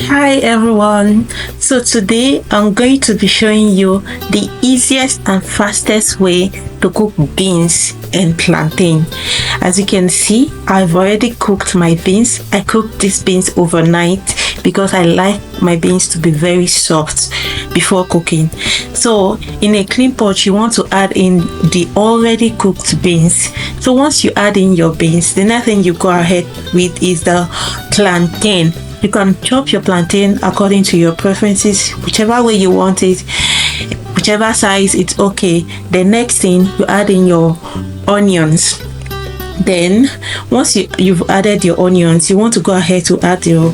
Hi everyone, so today I'm going to be showing you the easiest and fastest way to cook beans and plantain. As you can see, I've already cooked my beans. I cooked these beans overnight because I like my beans to be very soft before cooking. So in a clean pot, you want to add in the already cooked beans. So once you add in your beans, the next thing you go ahead with is the plantain. You can chop your plantain according to your preferences, whichever way you want it, whichever size, it's okay. The next thing, you add in your onions. Then once you've added your onions, you want to go ahead to add your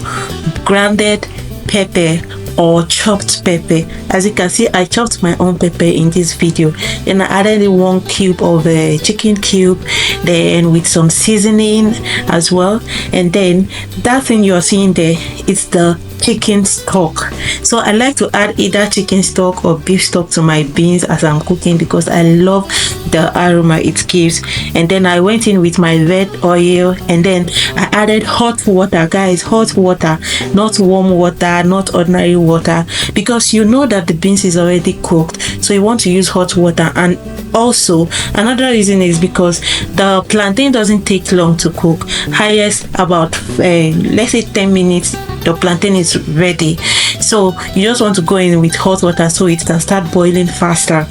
grounded pepper or chopped pepper. As you can see, I chopped my own pepper in this video. Then I added 1 cube of chicken cube, then with some seasoning as well. And then that thing you're seeing there, it's the chicken stock. So I like to add either chicken stock or beef stock to my beans as I'm cooking because I love the aroma it gives. And then I went in with my red oil, and then I added hot water, guys, hot water, not warm water, not ordinary water, because you know that the beans is already cooked, so you want to use hot water. And also another reason is because the plantain doesn't take long to cook, highest about let's say 10 minutes the plantain is ready. So you just want to go in with hot water so it can start boiling faster.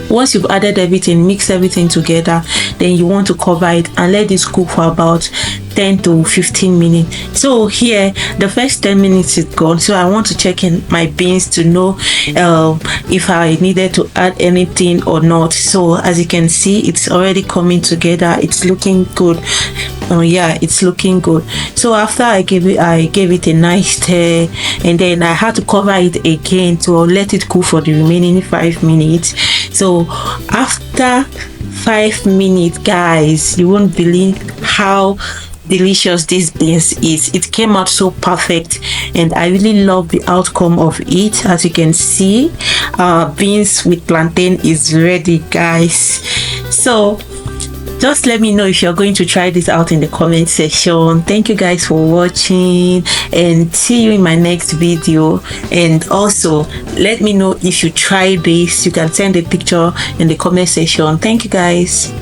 Once you've added everything, mix everything together, then you want to cover it and let this cook for about 10 to 15 minutes. So here the first 10 minutes is gone, so I want to check in my beans to know if I needed to add anything or not. So as you can see, it's already coming together, it's looking good. Oh yeah, it's looking good. So after I gave it a nice stir, and then I had to cover it again to let it cool for the remaining 5 minutes. So after 5 minutes, guys, you won't believe how delicious this beans is. It came out so perfect, and I really love the outcome of it. As you can see, beans with plantain is ready, guys. So just let me know if you're going to try this out in the comment section. Thank you guys for watching, and see you in my next video. And also let me know if you try this. You can send a picture in the comment section. Thank you guys.